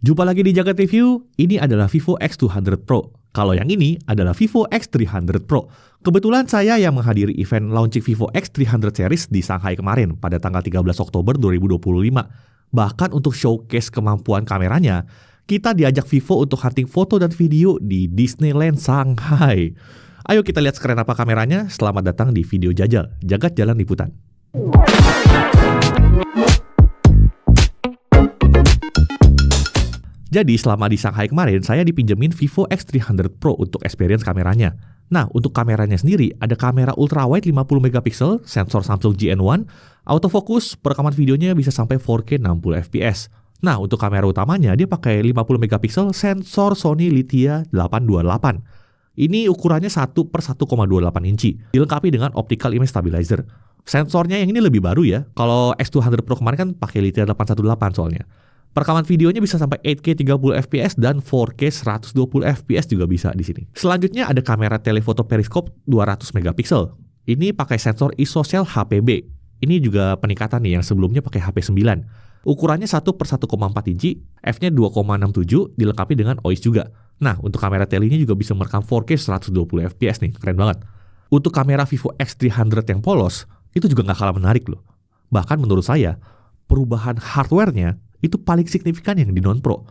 Jumpa lagi di Jagat Review, ini adalah Vivo X200 Pro. Kalau yang ini adalah Vivo X300 Pro. Kebetulan saya yang menghadiri event launching Vivo X300 series di Shanghai kemarin pada tanggal 13 Oktober 2025. Bahkan untuk showcase kemampuan kameranya, kita diajak Vivo untuk hunting foto dan video di Disneyland Shanghai. Ayo kita lihat sekeren apa kameranya. Selamat datang di video jajal Jagat Jalan Liputan. Jadi selama di Shanghai kemarin, saya dipinjemin Vivo X300 Pro untuk experience kameranya. Nah, untuk kameranya sendiri, ada kamera ultrawide 50MP, sensor Samsung GN1, autofocus, perekaman videonya bisa sampai 4K 60fps. Nah, untuk kamera utamanya, dia pakai 50MP sensor Sony Lithia 828. Ini ukurannya 1/1,28 inci, dilengkapi dengan optical image stabilizer. Sensornya yang ini lebih baru ya, kalau X200 Pro kemarin kan pakai Lithia 818 soalnya. Perekaman videonya bisa sampai 8K 30fps dan 4K 120fps juga bisa di sini. Selanjutnya ada kamera telefoto periskop 200MP. Ini pakai sensor ISOCELL HPB. Ini juga peningkatan nih yang sebelumnya pakai HP9. Ukurannya 1/1,4 inci, f-nya 2,67, dilengkapi dengan OIS juga. Nah, untuk kamera telenya juga bisa merekam 4K 120fps nih, keren banget. Untuk kamera Vivo X300 yang polos, itu juga nggak kalah menarik loh. Bahkan menurut saya, perubahan hardware-nya itu paling signifikan yang di non-Pro.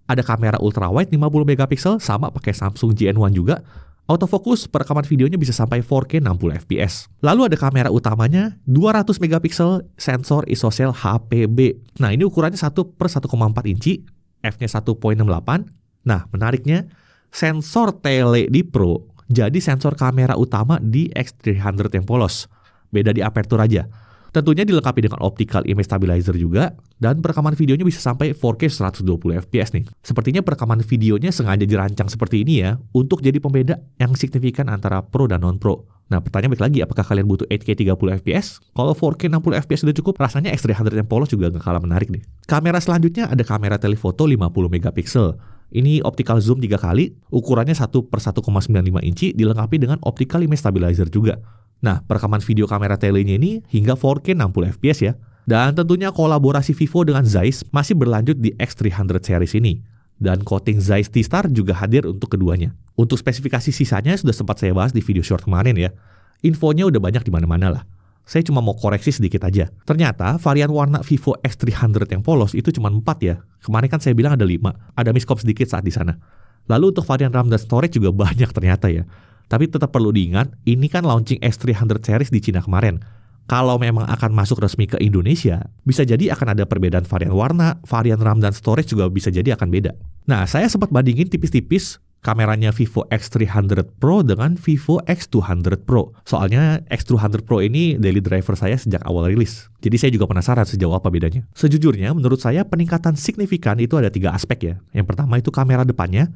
Ada kamera ultrawide 50MP sama pakai Samsung GN1 juga. Autofocus, perekaman videonya bisa sampai 4K 60fps. Lalu ada kamera utamanya 200MP sensor ISOCELL HPB. Nah, ini ukurannya 1/1,4 inci, f-nya 1.68. Nah, menariknya sensor tele di Pro jadi sensor kamera utama di X300 yang polos. Beda di aperture aja. Tentunya dilengkapi dengan optical image stabilizer juga, dan perekaman videonya bisa sampai 4K 120fps nih. Sepertinya perekaman videonya sengaja dirancang seperti ini ya, untuk jadi pembeda yang signifikan antara Pro dan non-Pro. Nah, pertanyaan balik lagi, apakah kalian butuh 8K 30fps? Kalau 4K 60fps sudah cukup, rasanya X300 yang polos juga gak kalah menarik nih. Kamera selanjutnya ada kamera telefoto 50MP. Ini optical zoom 3 kali, ukurannya 1/1,95 inci, dilengkapi dengan optical image stabilizer juga. Nah, perekaman video kamera telenya ini hingga 4K 60fps ya. Dan tentunya kolaborasi Vivo dengan Zeiss masih berlanjut di X300 series ini. Dan coating Zeiss T-Star juga hadir untuk keduanya. Untuk spesifikasi sisanya sudah sempat saya bahas di video short kemarin ya. Infonya udah banyak di mana-mana lah. Saya cuma mau koreksi sedikit aja. Ternyata varian warna Vivo X300 yang polos itu cuma 4 ya. Kemarin kan saya bilang ada 5. Ada miscop sedikit saat di sana. Lalu untuk varian RAM dan storage juga banyak ternyata ya. Tapi tetap perlu diingat, ini kan launching X300 series di Cina kemarin. Kalau memang akan masuk resmi ke Indonesia, bisa jadi akan ada perbedaan varian warna, varian RAM dan storage juga bisa jadi akan beda. Nah, saya sempat bandingin tipis-tipis kameranya Vivo X300 Pro dengan Vivo X200 Pro. Soalnya X200 Pro ini daily driver saya sejak awal rilis. Jadi saya juga penasaran sejauh apa bedanya. Sejujurnya, menurut saya peningkatan signifikan itu ada 3 aspek ya. Yang pertama itu kamera depannya.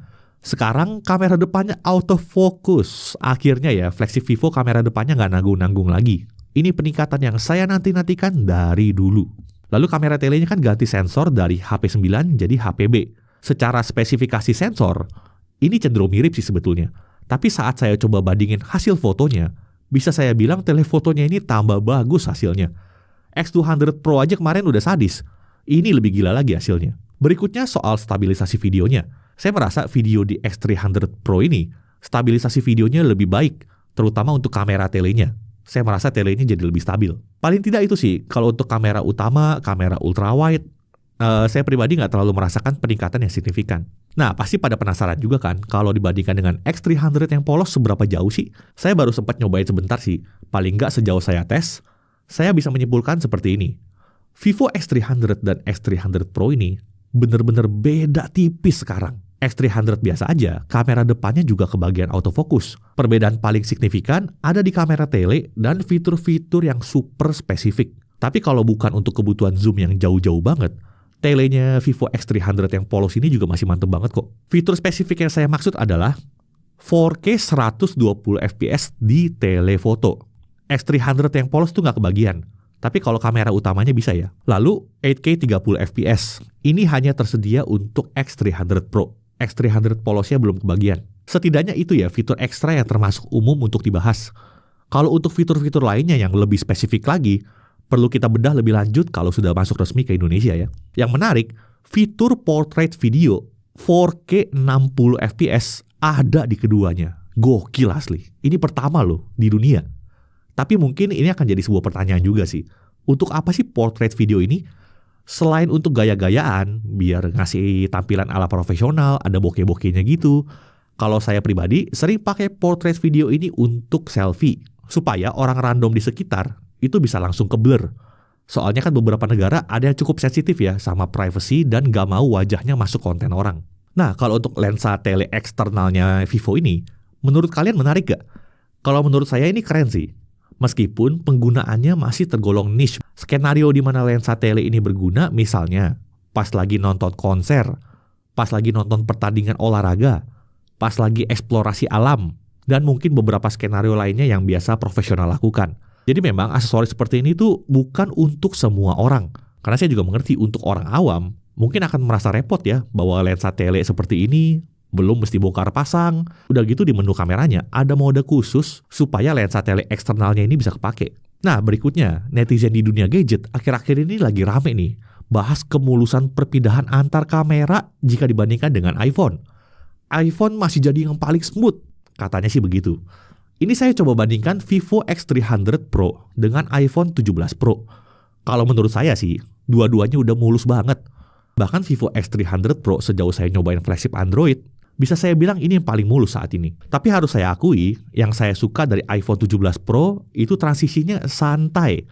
Sekarang kamera depannya autofocus. Akhirnya ya, flagship Vivo kamera depannya nggak nanggung-nanggung lagi. Ini peningkatan yang saya nanti-nantikan dari dulu. Lalu kamera telenya kan ganti sensor dari HP9 jadi HPB. Secara spesifikasi sensor, ini cenderung mirip sih sebetulnya. Tapi saat saya coba bandingin hasil fotonya, bisa saya bilang telefotonya ini tambah bagus hasilnya. X200 Pro aja kemarin udah sadis. Ini lebih gila lagi hasilnya. Berikutnya soal stabilisasi videonya. Saya merasa video di X300 Pro ini, stabilisasi videonya lebih baik, terutama untuk kamera telenya. Saya merasa telenya jadi lebih stabil. Paling tidak itu sih, kalau untuk kamera utama, kamera ultrawide, saya pribadi nggak terlalu merasakan peningkatan yang signifikan. Nah, pasti pada penasaran juga kan, kalau dibandingkan dengan X300 yang polos seberapa jauh sih? Saya baru sempat nyobain sebentar sih, paling nggak sejauh saya tes, saya bisa menyimpulkan seperti ini. Vivo X300 dan X300 Pro ini bener-bener beda tipis sekarang. X300 biasa aja, kamera depannya juga kebagian autofocus. Perbedaan paling signifikan ada di kamera tele dan fitur-fitur yang super spesifik. Tapi kalau bukan untuk kebutuhan zoom yang jauh-jauh banget, telenya Vivo X300 yang polos ini juga masih mantep banget kok. Fitur spesifik yang saya maksud adalah 4K 120fps di telefoto. X300 yang polos tuh nggak kebagian. Tapi kalau kamera utamanya bisa ya. Lalu 8K 30fps. Ini hanya tersedia untuk X300 Pro. X300 polosnya belum kebagian. Setidaknya itu ya fitur ekstra yang termasuk umum untuk dibahas. Kalau untuk fitur-fitur lainnya yang lebih spesifik lagi, perlu kita bedah lebih lanjut kalau sudah masuk resmi ke Indonesia ya. Yang menarik, Fitur portrait video 4K 60 fps ada di keduanya. Gokil asli. Ini pertama loh di dunia. Tapi mungkin ini akan jadi sebuah pertanyaan juga sih. Untuk apa sih portrait video ini? Selain untuk gaya-gayaan, biar ngasih tampilan ala profesional, ada bokeh-bokehnya gitu. Kalau saya pribadi sering pakai portrait video ini untuk selfie. Supaya orang random di sekitar itu bisa langsung ke blur. Soalnya kan beberapa negara ada yang cukup sensitif ya sama privacy dan gak mau wajahnya masuk konten orang. Nah, kalau untuk lensa tele eksternalnya Vivo ini, menurut kalian menarik gak? Kalau menurut saya ini keren sih. Meskipun penggunaannya masih tergolong niche. Skenario di mana lensa tele ini berguna misalnya pas lagi nonton konser, pas lagi nonton pertandingan olahraga, pas lagi eksplorasi alam, dan mungkin beberapa skenario lainnya yang biasa profesional lakukan. Jadi memang aksesoris seperti ini tuh bukan untuk semua orang. Karena saya juga mengerti untuk orang awam mungkin akan merasa repot ya bawa lensa tele seperti ini, belum mesti bongkar pasang. Udah gitu di menu kameranya ada mode khusus supaya lensa tele eksternalnya ini bisa kepake. Nah berikutnya, netizen di dunia gadget akhir-akhir ini lagi rame nih bahas kemulusan perpindahan antar kamera jika dibandingkan dengan iPhone. iPhone masih jadi yang paling smooth, katanya sih begitu. Ini saya coba bandingkan Vivo X300 Pro dengan iPhone 17 Pro. Kalau menurut saya sih, dua-duanya udah mulus banget. Bahkan Vivo X300 Pro sejauh saya nyobain flagship Android, bisa saya bilang ini yang paling mulus saat ini. Tapi harus saya akui, yang saya suka dari iPhone 17 Pro itu transisinya santai.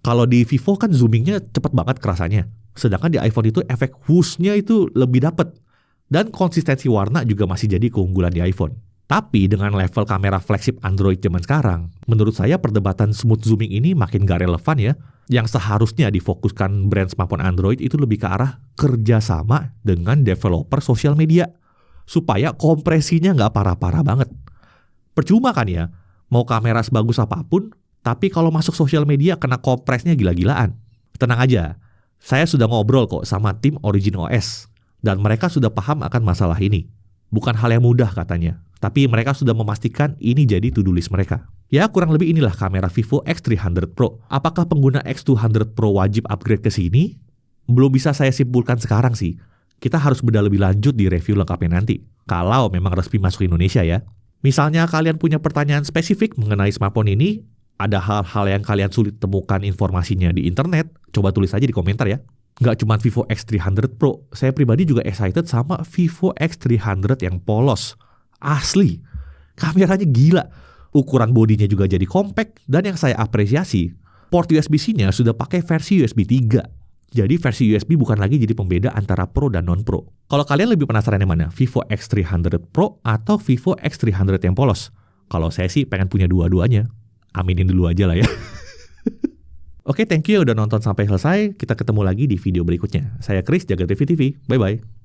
Kalau di Vivo kan zoomingnya cepet banget kerasanya. Sedangkan di iPhone itu efek whoosh-nya itu lebih dapet. Dan konsistensi warna juga masih jadi keunggulan di iPhone. Tapi dengan level kamera flagship Android zaman sekarang, menurut saya perdebatan smooth zooming ini makin gak relevan ya. Yang seharusnya difokuskan brand smartphone Android itu lebih ke arah kerjasama dengan developer sosial media. Supaya kompresinya gak parah-parah banget. Percuma kan ya, mau kamera sebagus apapun, tapi kalau masuk sosial media kena kompresnya gila-gilaan. Tenang aja, saya sudah ngobrol kok sama tim Origin OS. Dan mereka sudah paham akan masalah ini. Bukan hal yang mudah katanya. Tapi mereka sudah memastikan ini jadi to-do list mereka. Ya kurang lebih inilah kamera Vivo X300 Pro. Apakah pengguna X200 Pro wajib upgrade ke sini? Belum bisa saya simpulkan sekarang sih. Kita harus bedah lebih lanjut di review lengkapnya nanti. Kalau memang resmi masuk Indonesia ya. Misalnya kalian punya pertanyaan spesifik mengenai smartphone ini, ada hal-hal yang kalian sulit temukan informasinya di internet, coba tulis aja di komentar ya. Nggak cuma Vivo X300 Pro, saya pribadi juga excited sama Vivo X300 yang polos. Asli, kameranya gila. Ukuran bodinya juga jadi compact. Dan yang saya apresiasi, port USB-C-nya sudah pakai versi USB 3. Jadi versi USB bukan lagi jadi pembeda antara Pro dan non-Pro. Kalau kalian lebih penasaran yang mana? Vivo X300 Pro atau Vivo X300 yang polos? Kalau saya sih pengen punya dua-duanya. Aminin dulu aja lah ya. Oke, thank you udah nonton sampai selesai. Kita ketemu lagi di video berikutnya. Saya Chris, jaga TV TV. Bye-bye.